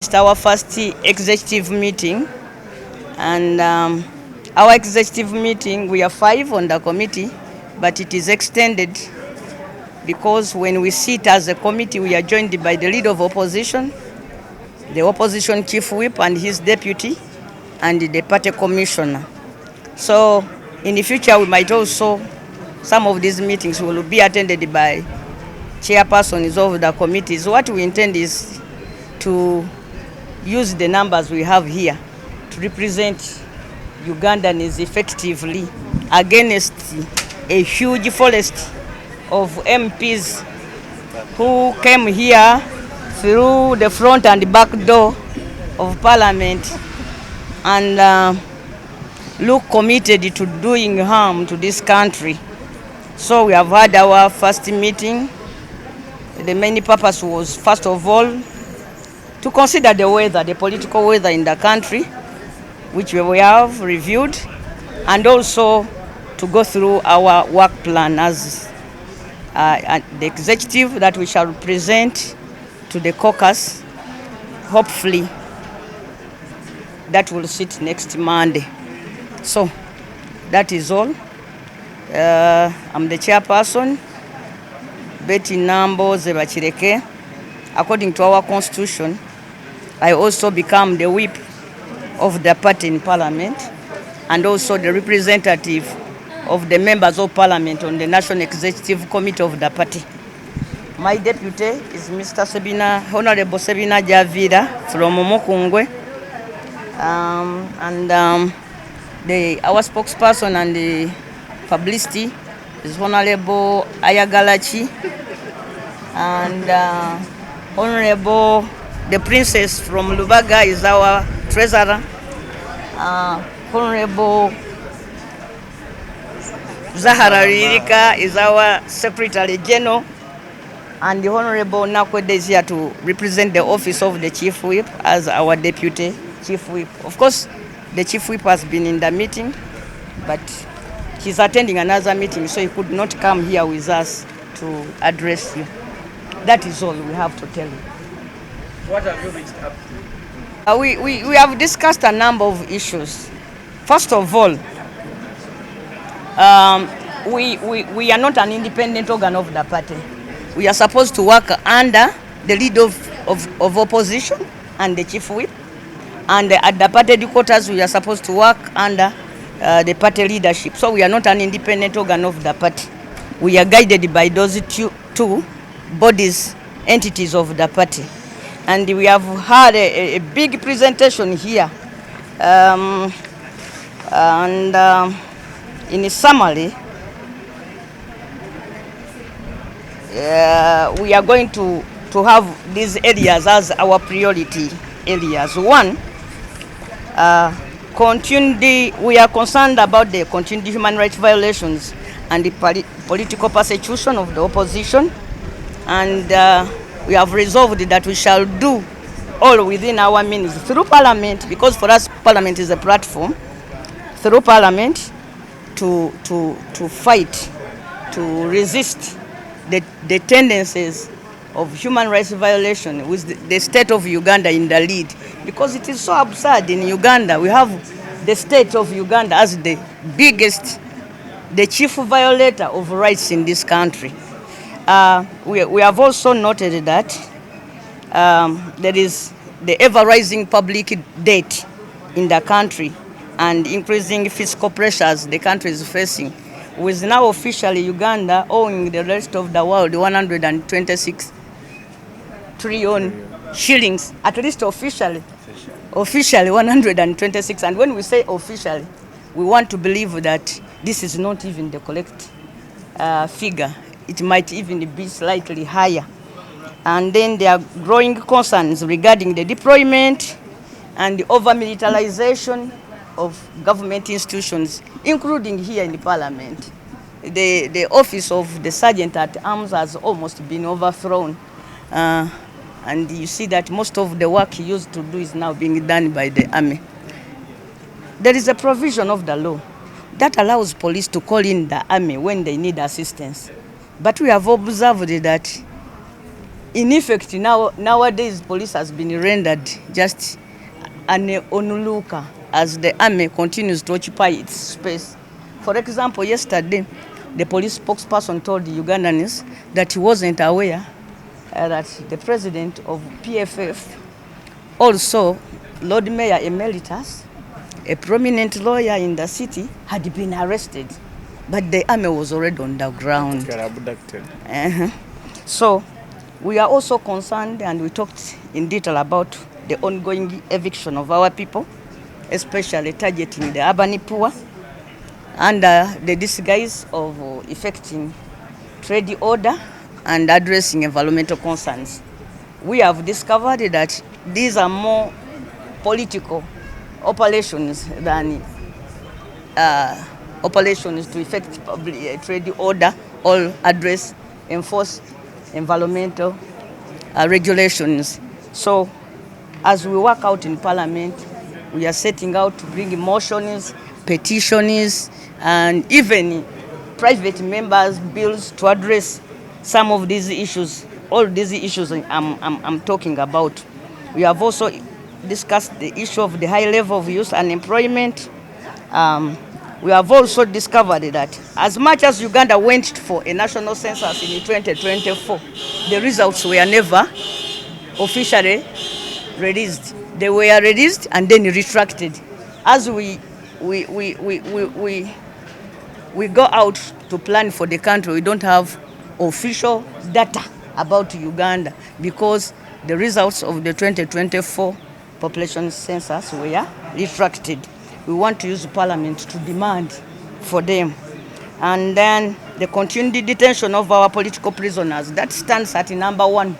It's our first executive meeting, and our executive meeting, we are 5 on the committee, but it is extended because when we sit as a committee, we are joined by the leader of opposition, the opposition chief whip and his deputy, and the party commissioner. So in the future, we might also, some of these meetings will be attended by chairpersons of the committees. What we intend is to use the numbers we have here to represent Ugandans effectively against a huge forest of MPs who came here through the front and back door of Parliament and look committed to doing harm to this country. So we have had our first meeting. The main purpose was, first of all, to consider the weather, the political weather in the country, which we have reviewed, and also to go through our work plan as the executive that we shall present to the caucus, hopefully that will sit next Monday. So that is all. I'm the chairperson, Betty Nambo Zebachireke. According to our constitution, I also become the whip of the party in Parliament and also the representative of the members of Parliament on the National Executive Committee of the party. My deputy is Mr. Honorable Sebina Javira from Mukungwe, and our spokesperson and the publicity is Honorable Ayagalachi, and Honorable the Princess from Lubaga is our treasurer. Honorable Zahara Ririka is our Secretary General, and the Honorable Nakwede is here to represent the office of the Chief Whip as our Deputy Chief Whip. Of course, the Chief Whip has been in the meeting, but he's attending another meeting, so he could not come here with us to address you. That is all we have to tell you. What have you reached up to? We have discussed a number of issues. First of all, we are not an independent organ of the party. We are supposed to work under the lead of opposition and the chief whip. And at the party headquarters, we are supposed to work under the party leadership. So we are not an independent organ of the party. We are guided by those two bodies, entities of the party. And we have had a big presentation here. In a summary, we are going to have these areas as our priority areas. One, we are concerned about the continued human rights violations and the political persecution of the opposition. And we have resolved that we shall do all within our means through Parliament, because for us Parliament is a platform, through Parliament to fight, to resist the tendencies of human rights violation with the state of Uganda in the lead. Because it is so absurd in Uganda. We have the state of Uganda as the biggest, the chief violator of rights in this country. We have also noted that there is the ever-rising public debt in the country and increasing fiscal pressures the country is facing, with now officially Uganda owing the rest of the world 126 trillion shillings, at least officially 126. And when we say officially, we want to believe that this is not even the correct figure. It might even be slightly higher. And then there are growing concerns regarding the deployment and the over-militarization of government institutions, including here in the Parliament. The office of the Sergeant at Arms has almost been overthrown. And you see that most of the work he used to do is now being done by the army. There is a provision of the law that allows police to call in the army when they need assistance. But we have observed that in effect, nowadays police has been rendered just an onlooker as the army continues to occupy its space. For example, yesterday, the police spokesperson told the Ugandans that he wasn't aware that the president of PFF, also Lord Mayor Emeritus, a prominent lawyer in the city, had been arrested, but the army was already on the ground. Got abducted. So we are also concerned, and we talked in detail about the ongoing eviction of our people, especially targeting the urban poor, under the disguise of effecting trade order and addressing environmental concerns. We have discovered that these are more political operations than operations to effect trade order or enforce environmental regulations. So as we work out in Parliament, we are setting out to bring motions, petitions, and even private members' bills to address some of these issues, all these issues I'm talking about. We have also discussed the issue of the high level of youth unemployment. We have also discovered that as much as Uganda went for a national census in 2024, the results were never officially released. They were released and then retracted. As we go out to plan for the country, we don't have official data about Uganda because the results of the 2024 population census were retracted. We want to use Parliament to demand for them. And then the continued detention of our political prisoners, that stands at number one,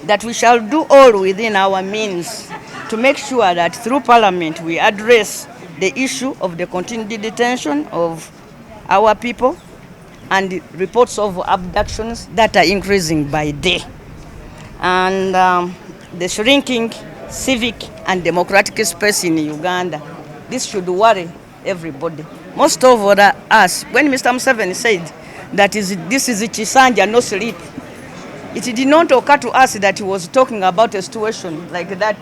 that we shall do all within our means to make sure that through Parliament we address the issue of the continued detention of our people and reports of abductions that are increasing by day. And the shrinking civic and democratic space in Uganda. This should worry everybody. Most of us, when Mr. Museveni said that this is Chisanja, no sleep, it did not occur to us that he was talking about a situation like that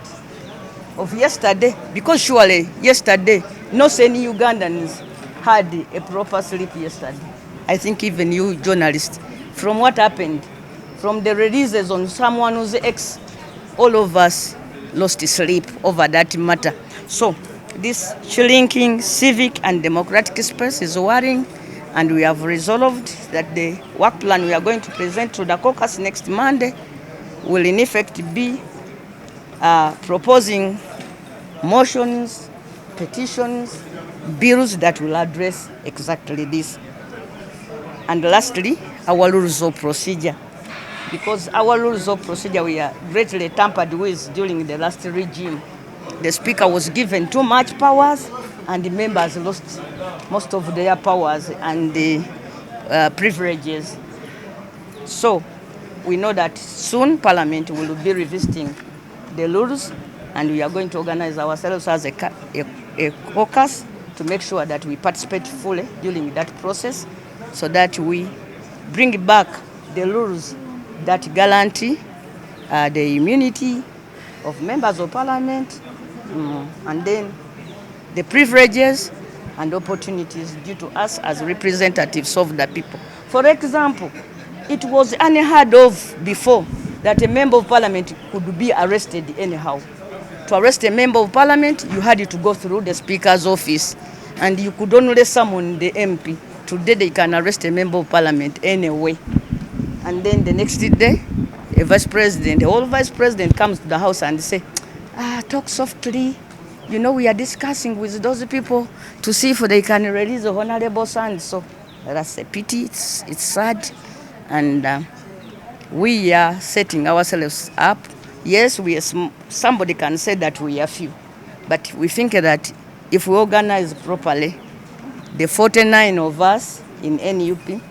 of yesterday, because surely yesterday, not any Ugandans had a proper sleep yesterday. I think even you journalists, from what happened, from the releases on someone who's ex, all of us lost sleep over that matter. So this shrinking civic and democratic space is worrying, and we have resolved that the work plan we are going to present to the caucus next Monday will in effect be proposing motions, petitions, bills that will address exactly this. And lastly, our rules of procedure. Because our rules of procedure were greatly tampered with during the last regime. The speaker was given too much powers, and the members lost most of their powers and the privileges. So we know that soon Parliament will be revisiting the rules, and we are going to organize ourselves as a caucus to make sure that we participate fully during that process, so that we bring back the rules that guarantee the immunity of members of Parliament, and then the privileges and opportunities due to us as representatives of the people. For example, it was unheard of before that a member of Parliament could be arrested anyhow. To arrest a member of Parliament, you had to go through the Speaker's office, and you could only summon the MP. Today they can arrest a member of Parliament anyway. And then the next day, a vice president, the whole vice president comes to the house and say, talk softly. You know, we are discussing with those people to see if they can release the honorable son. So that's a pity, it's sad. And we are setting ourselves up. Yes, somebody can say that we are few, but we think that if we organize properly, the 49 of us in NUP,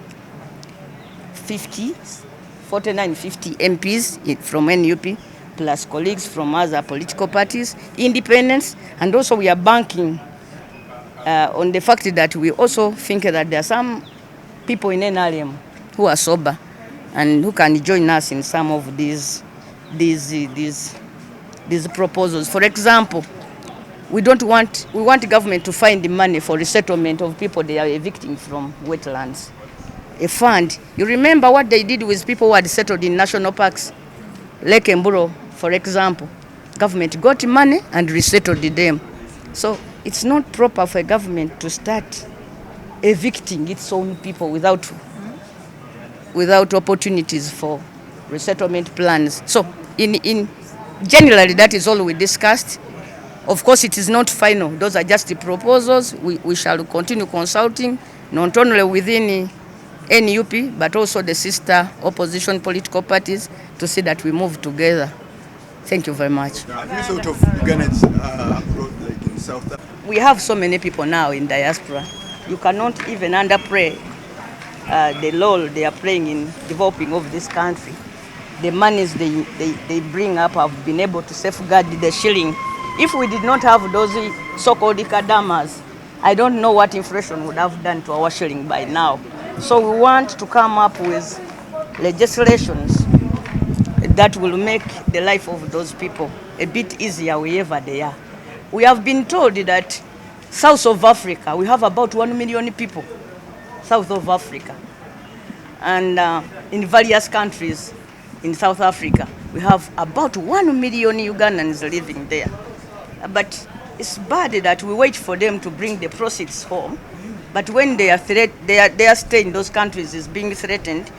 50 MPs from NUP, plus colleagues from other political parties, independents, and also we are banking on the fact that we also think that there are some people in NRM who are sober, and who can join us in some of these proposals. For example, we want government to find the money for resettlement of people they are evicting from wetlands. A fund. You remember what they did with people who had settled in national parks, Lake Mburo, for example. Government got money and resettled them. So it's not proper for a government to start evicting its own people without opportunities for resettlement plans. So in generally that is all we discussed. Of course it is not final. Those are just the proposals. We shall continue consulting not only within NUP but also the sister opposition political parties to see that we move together. Thank you very much. Have you sort of Ugandans abroad, like in South Africa? We have so many people now in diaspora. You cannot even underplay the role they are playing in developing of this country. The monies they bring up have been able to safeguard the shilling. If we did not have those so-called kadamas, I don't know what inflation would have done to our shilling by now. So we want to come up with legislations that will make the life of those people a bit easier wherever they are. We have been told that south of Africa, we have about 1 million people, south of Africa. And in various countries in South Africa, we have about 1 million Ugandans living there. But it's bad that we wait for them to bring the proceeds home. But when their stay in those countries is being threatened,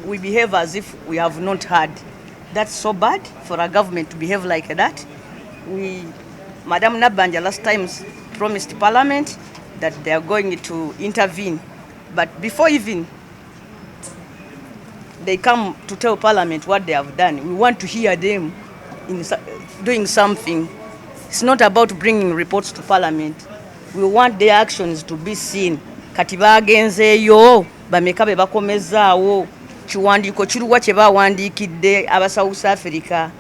we behave as if we have not heard. That's so bad for a government to behave like that. Madam Nabanja last time promised Parliament that they are going to intervene. But before even they come to tell Parliament what they have done, we want to hear them doing something. It's not about bringing reports to Parliament. We want their actions to be seen. Kati bagenzeeyo bameka be bakomezaawo kiwandiiko kiruwa kye bawandiikidde aba South Africa.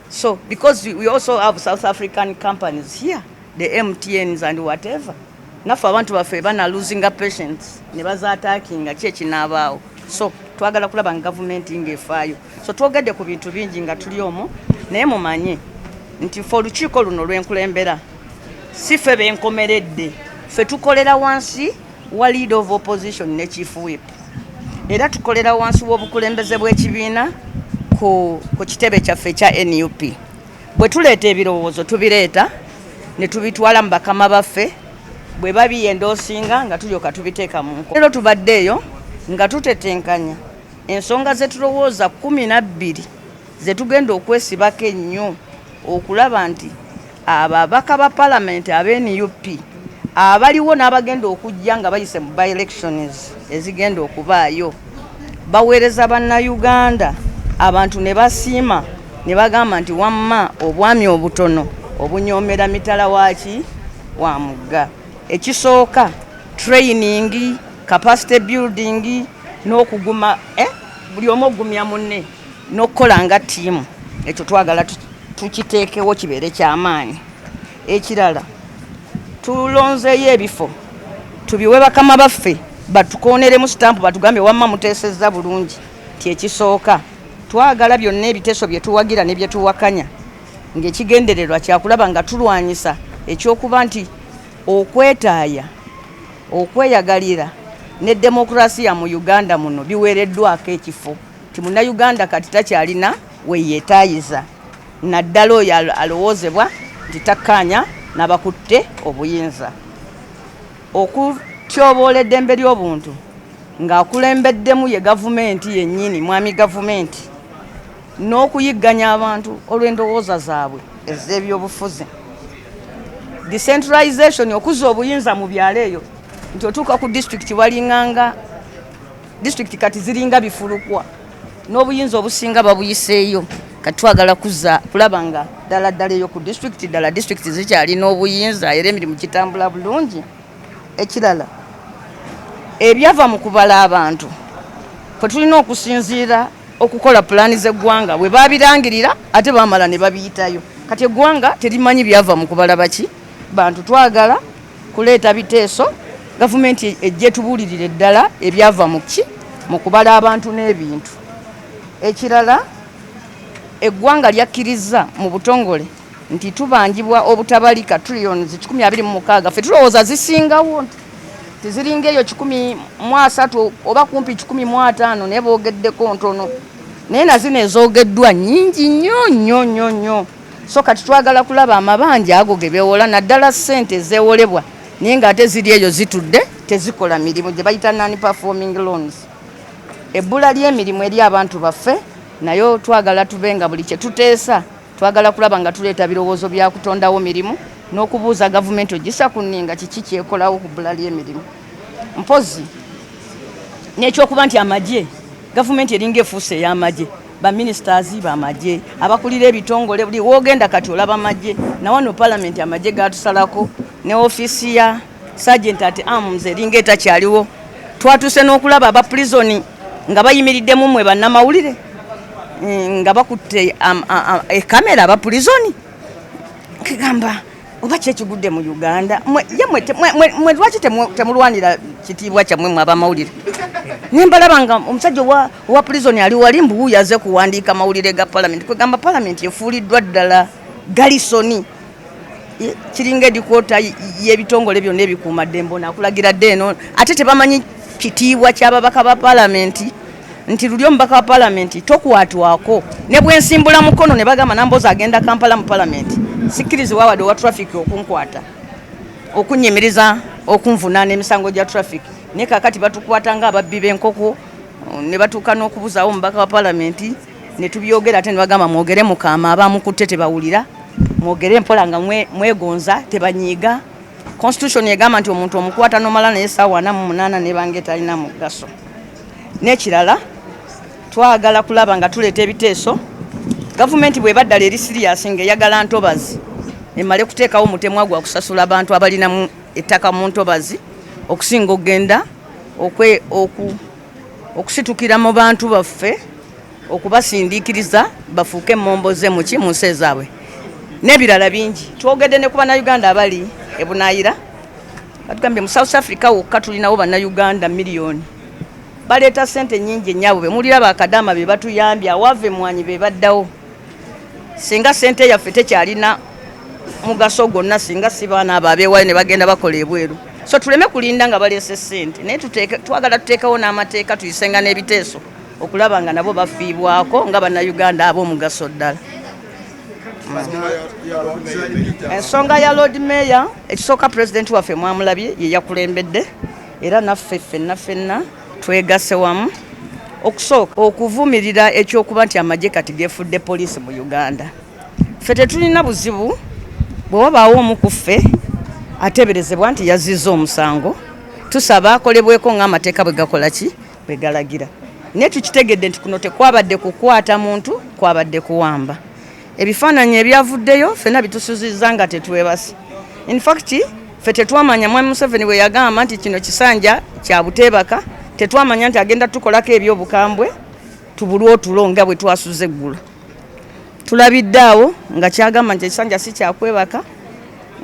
So because we also have South African companies here, the MTNs and whatever. Nafe abantu baffe bana losing patience ne baza attacking kye kinaabaawo. So twagala kulaba government ngefaayo. So twogedde ku bintu bingi nga tuli omwo naye mumanye nti ffe olukiiko luno lw'enkulembera si ffe benkomeredde, ffe tukolera wansi wa leader of opposition ne chief whip, era tukolera wansi w'obukulembeze bw'ekibiina ku kitebe kyaffe kya NUP. Bwe tuleeta ebirowoozo tubireeta ne tubitwala mu bakama baffe, bwe babiyendoosinga nga tulyoka tubiteeka mu nkola. Leero tubaddeeyo nga tutetenkanya ensonga ze tulowooza 12 ze tugenda okwesibako ennyo okulaba nti ababaka ba Parliament ab'NUP abaliwo n'abagenda okujja nga bayise mu by-elections ezigenda okubaayo baweereza bannayuganda, abantu ne basiima ne bagamba nti wamma obwami obutono obunyoomera mitala waaki wa mugga. Ekisooka training, capacity building n'okuguma buli omu ogumya munne n'okukola nga ttiimu. Ekyo twagala tukiteekewo kibeere ky'amaanyi. Ekirala tulonzeeyo ebifo tubiwe bakama baffe batukoneremu stamp batugambe wamma muteesezza bulungi. Ti ekisooka twagala byonna ebiteeso bye tuwagira ne bye tuwakanya ng'ekigendererwa kyakulaba nga tulwanyisa ekyokuba nti okwetaaya, okweyagalira ne demokrasiya mu Uganda muno biweereddwako ekifo. Ti munnayuganda kati takyalina weyeetaayiza, naddala oyo alowoozebwa nti takkaanya n'abakutte obuyinza. Okutyoboola eddembe ly'obuntu ng'akulembeddemu ye gavumenti yennyini, mwami gavumenti, n'okuyigganya abantu olw'endowooza zaabwe ez'ebyobufuzi. Decentralization, okuzza obuyinza mu byalo eyo nti otuuka ku district walinganga district kati ziringa bifulukwa n'obuyinza obusinga babuyiseeyo. Kati twagala kuzza kulaba nga ddala eyo ku district, ddala district zikyalina obuyinza era emirimu kitambula bulungi. Ekirala ebyava mu kubala abantu kwe tulina okusinziira okukola pulaani z'eggwanga bwe babirangirira ate bamala ne babiyitayo. Kati eggwanga terimanyi byava mu kubala baki bantu. Twagala kuleeta biteeso gavumenti ejje tubuulirire ddala ebyava mu kubala abantu n'ebintu. Ekirala, eggwanga lyakkiriza mu butongole nti tubanjibwa obutabalika trillions 126 ffe tulowooza zisingawo tiziringa eyo 13 oba kumpi 15 naye boogeddeko ntono naye nazino ezoogeddwa nnyingi nnyo. So kati twagala kulaba amabanja ago ge beewola naddala ssente ezeewolebwa naye ng'ate ziri eyo zitudde tezikola mirimu gye bayita non-performing loans. Ebbula ly'emirimu eri abantu baffe nayo twagala tube nga buli kye tuteesa twagala kulaba nga tuleeta birowoozo bya kutondawo mirimu n'okubuuza gavumenti ogisa ku nninga kiki kyekolawo ku bbula ly'emirimu. Mpozi n'ekyokuba nti amagye gavumenti eringa efuuse ey'amagye baministers b'amagye abakulira ebitongole buli woogenda kati olaba amagye na wano palamenti amagye gatusalako ne ofiisi ya sergeant at arms eringa etakyaliwo. Twatuse n'okulaba abaprisoni nga bayimiriddemu mmwe bannamawulire nga bakutte ekamera abaprisoni kigamba oba kyekigudde mu Uganda mwe lwaki temulwanira kitiibwa kyammwe mu abamawulire. Nimbalaba nga omusajja owa prison ali wali mbuwu yaze kuwandiika mawulire ga palamenti kwegamba palamenti efuuliddwa ddala galisoni kiringa edikwota y'ebitongole byonna ebikuumaddembo nakulagira dde eno ate tebamanyi kitiibwa ky'ababaka ba palamenti nti luli omubaka wa palamenti tokwatwako ne bwensimbula mukono ne bagamba nambozi agenda Kampala mu palamenti sikkirizibwa wadde owa traffic okunkwata okunyimiriza okunvunaana emisango gya traffic naye kakati batukwata nga ababbi b'enkoko ne batuuka n'okubuzaawo omubaka wa palamenti ne tubyogera ate ne bagamba mwogere mukaama abamukutte tebawulira mwogere mpola nga mwegonza tebanyiiga. Constitution egamba nti omuntu omukwata n'omala naye essaawa 48 nebanga etalina mugaso. N'ekirala twagala kulaba nga tuleeta ebiteeso gavumenti bw'ebaddala eri siriasi ng'eyagala ntobazi emale kuteekawo omutemwa gwa kusasula abantu abalina mu ettaka mu ntobazi okusinga okgenda okusitukira mu bantu baffe okubasindiikiriza bafuuke emmomboze mu nsi ezaabwe n'ebirala bingi. Twogedde ne ku bannayuganda abali ebunaayira batugambye mu South Africa wokka tulinawo bannayuganda miliyoni baleeta ssente nnyingi ennyabo be mulira bakadaama be batuyambye awaave mwanyi be baddawo singa ssente yaffe tekyalina mugaso gwonna singa si baana abo abeewayo ne bagenda bakola ebweru. So tuleme kulinda nga baleese ssente naye twagala tuteekawo n'amateeka tuyisenga n'ebiteeso okulaba nga nabo bafiibwako nga bannayuganda ab'omugaso ddala. Ensonga ya Lord Mayor ekisooka pulezidenti waffe mwamulabye ye yakulembedde era naffe ffenna twegasse wamu okusooka okuvumirira ekyokuba nti amagye kati geefudde poliisi mu Uganda. Ffe tetulina buzibu bwe wabaawo omu ku ffe ateeberezebwa nti yazizza omusango tusaba akolebweko ng'amateeka bwe gakola ki bwe galagira naye tukitegedde nti kuno tekwabadde kukwata muntu kwabadde kuwamba. Ebifaananyi ebyavuddeyo ffenna bitusuzizza nga tetwebase. In fact ffe tetwamanya Mwami Museveni bwe yagamba nti kino kisanja kya buteebaka tetwamanya nti agenda tukolako ebyobukambwe tubulwe otulo nga bwe twasuze eggulo. Tulabidde awo nga kyagamba nti ekisanja si kyakwebaka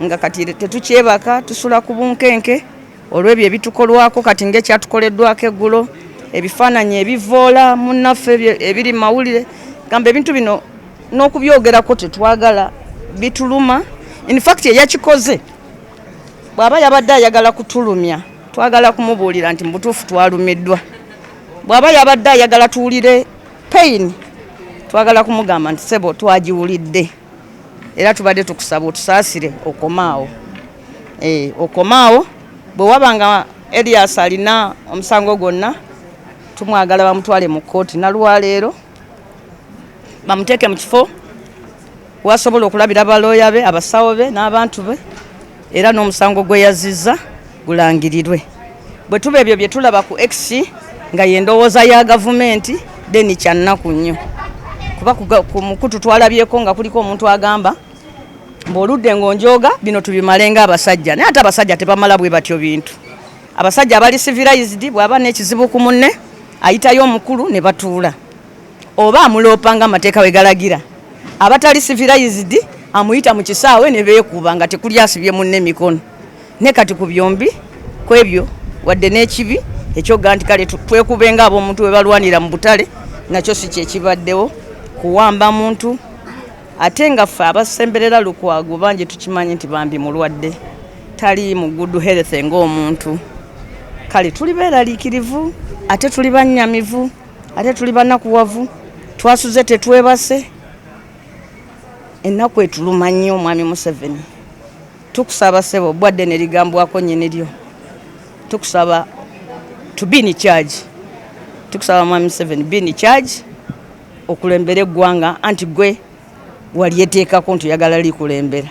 nga kati tetukyebaka tusula ku bunkenke olw'ebyo ebitukolwako kati ng'ekyatukoleddwako eggulo ebifaananyi ebivoola munnaffe ebiri mawulire gamba ebintu bino n'okubyogerako tetwagala bituluma. In fact eyakikoze bw'aba yabadde ayagala kutulumya twagala kumubuulira nti mu butuufu twalumiddwa. Bw'aba yabadde ayagala tuwulire pain twagala kumugamba nti sebo twagiwulidde era tubadde tukusaba otusaasire okomaawo. Okomaawo bwe wabanga Elias alina omusango gwonna tumwagala bamutwale mu kkooti nalwaleero bamuteeke mu kifo wasobola okulabira balooya be abasawo be n'abantu be era n'omusango gwe yazizza gulangirirwe. Bwe tuba ebyo bye tulaba ku X nga yendowooza ya gavumenti deni kyannaku nnyo kuba ku mukutu twalabyeko nga kuliko omuntu agamba mb'oludde ng'onjooga bino tubimalenga abasajja naye ate abasajja tebamala bwe batyo bintu. Abasajja abali civilized bw'aba n'ekizibu ku munne ayitayo omukulu ne batuula oba amuloopanga amateeka we galagira. Abatali civilized amuyita mu kisaawe ne beekuba nga tekuli asibye munne emikono. Ne kati ku byombi kwebyo wadde n'ekibi ekyoga nti kale twekubenga ab'omuntu we balwanira mu butale nakyo si kyekibaddewo kuwamba muntu ate nga ffe abasemberera Lukwago bangi tukimanyi nti bambi mulwadde tali mu good health ng'omuntu kale tuli beeraliikirivu ate tuli bannyamivu ate tuli bannakuwavu twasuze tetwebase ennaku etuluma nnyo omwami Museveni tukusaba ssebo bwadde ne ligambwako nnyini lyo tukusaba to be in charge tukusaba mwami Museveni be in charge okulembera eggwanga anti gwe wali yeteekako nti oyagala likulembera